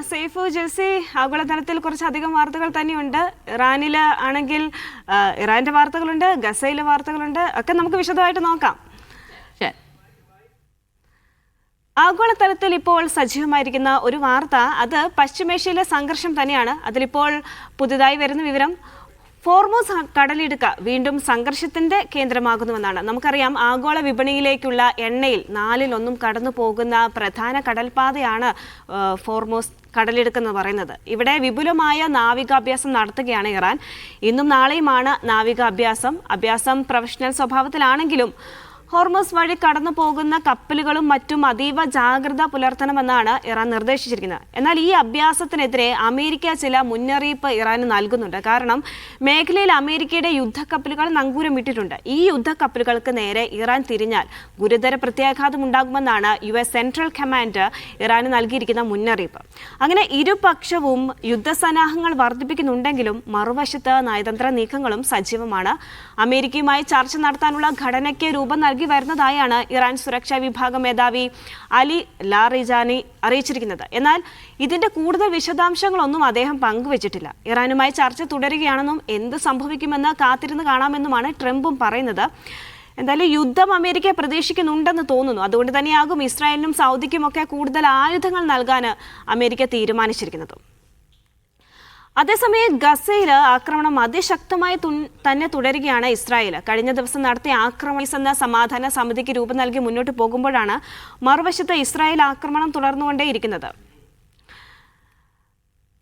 സേഫു ജെൽസി, ആഗോളതലത്തിൽ കുറച്ചധികം വാർത്തകൾ തന്നെയുണ്ട്. ഇറാനിൽ ആണെങ്കിൽ ഇറാന്റെ വാർത്തകളുണ്ട്, ഗസയിലെ വാർത്തകളുണ്ട്, ഒക്കെ നമുക്ക് വിശദമായിട്ട് നോക്കാം. ആഗോളതലത്തിൽ ഇപ്പോൾ സജീവമായിരിക്കുന്ന ഒരു വാർത്ത അത് പശ്ചിമേഷ്യയിലെ സംഘർഷം തന്നെയാണ്. അതിലിപ്പോൾ പുതുതായി വരുന്ന വിവരം ഹോർമൂസ് കടലിടുക്ക് വീണ്ടും സംഘർഷത്തിന്റെ കേന്ദ്രമാകുന്നുവെന്നാണ്. നമുക്കറിയാം, ആഗോള വിപണിയിലേക്കുള്ള എണ്ണയിൽ 1/4 കടന്നു പോകുന്ന പ്രധാന കടൽപാതയാണ് ഹോർമൂസ് കടലിടുക്ക് എന്ന് പറയുന്നത്. ഇവിടെ വിപുലമായ നാവികാഭ്യാസം നടത്തുകയാണ് ഇറാൻ. ഇന്നും നാളെയുമാണ് അഭ്യാസം പ്രൊഫഷണൽ സ്വഭാവത്തിലാണെങ്കിലും ഹോർമൂസ് വഴി കടന്നു പോകുന്ന കപ്പലുകളും മറ്റും അതീവ ജാഗ്രത പുലർത്തണമെന്നാണ് ഇറാൻ നിർദ്ദേശിച്ചിരിക്കുന്നത്. എന്നാൽ ഈ അഭ്യാസത്തിനെതിരെ അമേരിക്ക ചില മുന്നറിയിപ്പ് ഇറാന് നൽകുന്നുണ്ട്. കാരണം മേഖലയിൽ അമേരിക്കയുടെ യുദ്ധക്കപ്പലുകൾ നങ്കൂരം ഇട്ടിട്ടുണ്ട്. ഈ യുദ്ധക്കപ്പലുകൾക്ക് നേരെ ഇറാൻ തിരിഞ്ഞാൽ ഗുരുതര പ്രത്യാഘാതം ഉണ്ടാകുമെന്നാണ് US സെൻട്രൽ കമാൻഡ് ഇറാന് നൽകിയിരിക്കുന്ന മുന്നറിയിപ്പ്. അങ്ങനെ ഇരുപക്ഷവും യുദ്ധസന്നാഹങ്ങൾ വർദ്ധിപ്പിക്കുന്നുണ്ടെങ്കിലും മറുവശത്ത് നയതന്ത്ര നീക്കങ്ങളും സജീവമാണ്. അമേരിക്കയുമായി ചർച്ച നടത്താനുള്ള ഘടനയ്ക്ക് രൂപം നൽകി വരുന്നതായാണ് ഇറാൻ സുരക്ഷാ വിഭാഗം മേധാവി അലി ലാറിജാനി അറിയിച്ചിരിക്കുന്നത്. എന്നാൽ ഇതിന്റെ കൂടുതൽ വിശദാംശങ്ങളൊന്നും അദ്ദേഹം പങ്കുവച്ചിട്ടില്ല. ഇറാനുമായി ചർച്ച തുടരുകയാണെന്നും എന്ത് സംഭവിക്കുമെന്ന് കാത്തിരുന്ന് കാണാമെന്നുമാണ് ട്രംപും പറയുന്നത്. എന്തായാലും യുദ്ധം അമേരിക്ക പ്രതീക്ഷിക്കുന്നുണ്ടെന്ന് തോന്നുന്നു. അതുകൊണ്ട് തന്നെയാകും ഇസ്രായേലിനും സൗദിക്കുമൊക്കെ കൂടുതൽ ആയുധങ്ങൾ നൽകാൻ അമേരിക്ക തീരുമാനിച്ചിരിക്കുന്നത്. അതേസമയം ഗസയിൽ ആക്രമണം അതിശക്തമായി തന്നെ തുടരുകയാണ് ഇസ്രായേൽ. കഴിഞ്ഞ ദിവസം നടത്തിയ ആക്രമണം എന്ന സമാധാന സമിതിക്ക് രൂപം നൽകി മുന്നോട്ട് പോകുമ്പോഴാണ് മറുവശത്ത് ഇസ്രായേൽ ആക്രമണം തുടർന്നുകൊണ്ടേയിരിക്കുന്നത്.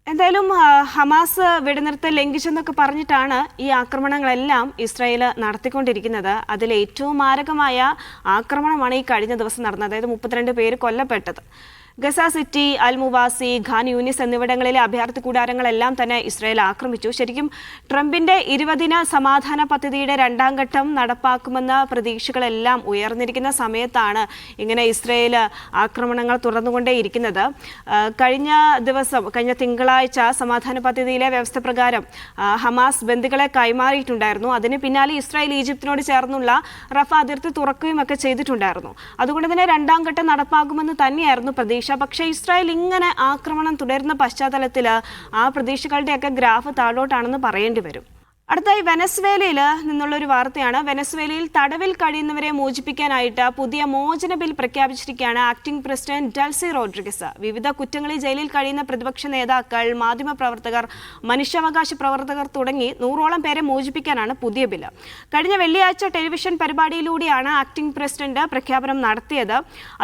എന്തായാലും ഹമാസ് വെടിനിർത്തൽ ലംഘിച്ചെന്നൊക്കെ പറഞ്ഞിട്ടാണ് ഈ ആക്രമണങ്ങളെല്ലാം ഇസ്രായേൽ നടത്തിക്കൊണ്ടിരിക്കുന്നത്. അതിൽ ഏറ്റവും മാരകമായ ആക്രമണമാണ് ഈ കഴിഞ്ഞ ദിവസം നടന്നത്. അതായത് 32 പേര് കൊല്ലപ്പെട്ടത്. ഗസ സിറ്റി, അൽ മുവാസി, ഖാൻ യൂനിസ് എന്നിവിടങ്ങളിലെ അഭയാർത്ഥി കൂടാരങ്ങളെല്ലാം തന്നെ ഇസ്രായേൽ ആക്രമിച്ചു. ശരിക്കും ട്രംപിന്റെ 20 സമാധാന പദ്ധതിയുടെ 2ാം ഘട്ടം നടപ്പാക്കുമെന്ന പ്രതീക്ഷകളെല്ലാം ഉയർന്നിരിക്കുന്ന സമയത്താണ് ഇങ്ങനെ ഇസ്രായേൽ ആക്രമണങ്ങൾ തുടർന്നുകൊണ്ടേയിരിക്കുന്നത്. കഴിഞ്ഞ തിങ്കളാഴ്ച സമാധാന പദ്ധതിയിലെ വ്യവസ്ഥ പ്രകാരം ഹമാസ് ബന്ദികളെ കൈമാറിയിട്ടുണ്ടായിരുന്നു. അതിന് പിന്നാലെ ഇസ്രായേൽ ഈജിപ്തിനോട് ചേർന്നുള്ള റഫ അതിർത്തി തുറക്കുകയും ഒക്കെ ചെയ്തിട്ടുണ്ടായിരുന്നു. അതുകൊണ്ട് തന്നെ 2ാം ഘട്ടം നടപ്പാക്കുമെന്ന് തന്നെയായിരുന്നു പ്രതീക്ഷ. പക്ഷേ ഇസ്രായേൽ ഇങ്ങനെ ആക്രമണം തുടരുന്ന പശ്ചാത്തലത്തിൽ ആ പ്രതീക്ഷകളുടെയൊക്കെ ഗ്രാഫ് താഴോട്ടാണെന്ന് പറയേണ്ടി വരും. അടുത്തായി വെനസ്വേലയിൽ നിന്നുള്ള ഒരു വാർത്തയാണ്. വെനസ്വേലയിൽ തടവിൽ കഴിയുന്നവരെ മോചിപ്പിക്കാനായിട്ട് പുതിയ മോചന ബിൽ പ്രഖ്യാപിച്ചിരിക്കുകയാണ് ആക്ടിംഗ് പ്രസിഡന്റ് ഡെൽസി റോഡ്രിഗസ്. വിവിധ കുറ്റങ്ങളിൽ ജയിലിൽ കഴിയുന്ന പ്രതിപക്ഷ നേതാക്കൾ, മാധ്യമപ്രവർത്തകർ, മനുഷ്യാവകാശ പ്രവർത്തകർ തുടങ്ങി 100ഓളം പേരെ മോചിപ്പിക്കാനാണ് പുതിയ ബില്ല്. കഴിഞ്ഞ വെള്ളിയാഴ്ച ടെലിവിഷൻ പരിപാടിയിലൂടെയാണ് ആക്ടിംഗ് പ്രസിഡന്റ് പ്രഖ്യാപനം നടത്തിയത്.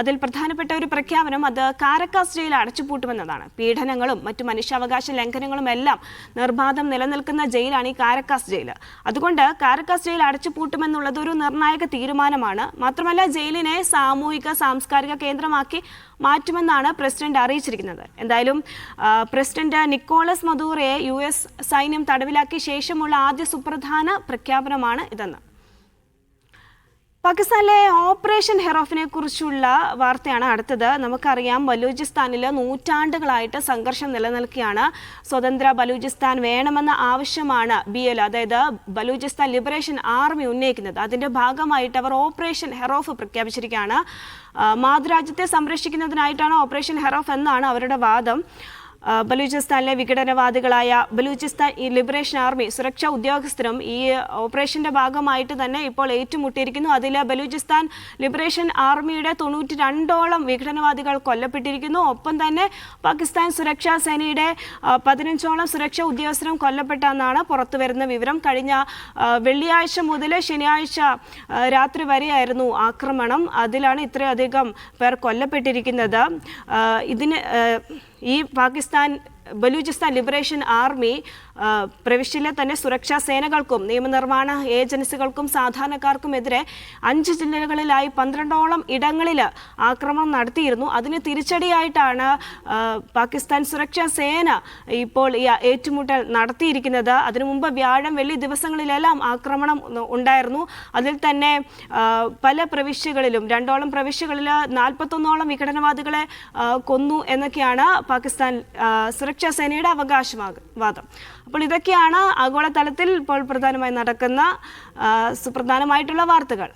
അതിൽ പ്രധാനപ്പെട്ട ഒരു പ്രഖ്യാപനം അത് കാരക്കാസ് ജയിൽ അടച്ചുപൂട്ടുമെന്നതാണ്. പീഡനങ്ങളും മറ്റു മനുഷ്യാവകാശ ലംഘനങ്ങളും എല്ലാം നിർബാധം നിലനിൽക്കുന്ന ജയിലാണ് ഈ കാരക്കാസ് ജയിൽ. അതുകൊണ്ട് കാരക്കാസ് ജയിൽ അടച്ചുപൂട്ടുമെന്നുള്ളത് ഒരു നിർണായക തീരുമാനമാണ്. മാത്രമല്ല ജയിലിനെ സാമൂഹിക സാംസ്കാരിക കേന്ദ്രമാക്കി മാറ്റുമെന്നാണ് പ്രസിഡന്റ് അറിയിച്ചിരിക്കുന്നത്. എന്തായാലും പ്രസിഡന്റ് നിക്കോളസ് മദൂറോയെ US സൈന്യം തടവിലാക്കിയ ശേഷമുള്ള ആദ്യ സുപ്രധാന പ്രഖ്യാപനമാണ് ഇതെന്ന്. പാകിസ്ഥാനിലെ ഓപ്പറേഷൻ ഹെറോഫിനെ കുറിച്ചുള്ള വാർത്തയാണ് അടുത്തത്. നമുക്കറിയാം, ബലൂചിസ്ഥാനിൽ നൂറ്റാണ്ടുകളായിട്ട് സംഘർഷം നിലനിൽക്കുകയാണ്. സ്വതന്ത്ര ബലൂചിസ്ഥാൻ വേണമെന്ന ആവശ്യമാണ് BL, അതായത് ബലൂചിസ്ഥാൻ ലിബറേഷൻ ആർമി ഉന്നയിക്കുന്നത്. അതിന്റെ ഭാഗമായിട്ട് അവർ ഓപ്പറേഷൻ ഹെറോഫ് പ്രഖ്യാപിച്ചിരിക്കുകയാണ്. മാതൃരാജ്യത്തെ സംരക്ഷിക്കുന്നതിനായിട്ടാണ് ഓപ്പറേഷൻ ഹെറോഫ് എന്നാണ് അവരുടെ വാദം. ബലൂചിസ്ഥാനിലെ വിഘടനവാദികളായ ബലൂചിസ്ഥാൻ ലിബറേഷൻ ആർമി സുരക്ഷാ ഉദ്യോഗസ്ഥരും ഈ ഓപ്പറേഷന്റെ ഭാഗമായിട്ട് തന്നെ ഇപ്പോൾ ഏറ്റുമുട്ടിയിരിക്കുന്നു. അതിൽ ബലൂചിസ്ഥാൻ ലിബറേഷൻ ആർമിയുടെ 92ഓളം വിഘടനവാദികൾ കൊല്ലപ്പെട്ടിരിക്കുന്നു. ഒപ്പം തന്നെ പാകിസ്ഥാൻ സുരക്ഷാ സേനയുടെ 15ഓളം സുരക്ഷാ ഉദ്യോഗസ്ഥരും കൊല്ലപ്പെട്ടെന്നാണ് പുറത്തുവരുന്ന വിവരം. കഴിഞ്ഞ വെള്ളിയാഴ്ച മുതൽ ശനിയാഴ്ച രാത്രി വരെയായിരുന്നു ആക്രമണം. അതിലാണ് ഇത്രയധികം പേർ കൊല്ലപ്പെട്ടിരിക്കുന്നത്. ഈ ബലൂചിസ്ഥാൻ ലിബറേഷൻ ആർമി പ്രവിശ്യയിലെ തന്നെ സുരക്ഷാ സേനകൾക്കും നിയമനിർമ്മാണ ഏജൻസികൾക്കും സാധാരണക്കാർക്കുമെതിരെ 5 ജില്ലകളിലായി 12ഓളം ഇടങ്ങളിൽ ആക്രമണം നടത്തിയിരുന്നു. അതിന് തിരിച്ചടിയായിട്ടാണ് പാകിസ്ഥാൻ സുരക്ഷാ സേന ഇപ്പോൾ ഈ ഏറ്റുമുട്ടൽ നടത്തിയിരിക്കുന്നത്. അതിനു മുമ്പ് വ്യാഴം, വെള്ളി ദിവസങ്ങളിലെല്ലാം ആക്രമണം ഉണ്ടായിരുന്നു. അതിൽ തന്നെ പല പ്രവിശ്യകളിലും 2ഓളം പ്രവിശ്യകളിൽ 41ഓളം വിഘടനവാദികളെ കൊന്നു എന്നൊക്കെയാണ് പാകിസ്ഥാൻ സുരക്ഷാ സേനയുടെ അവകാശവാദം. അപ്പോൾ ഇതൊക്കെയാണ് ആഗോളതലത്തിൽ ഇപ്പോൾ പ്രധാനമായി നടക്കുന്ന സുപ്രധാനമായിട്ടുള്ള വാർത്തകൾ.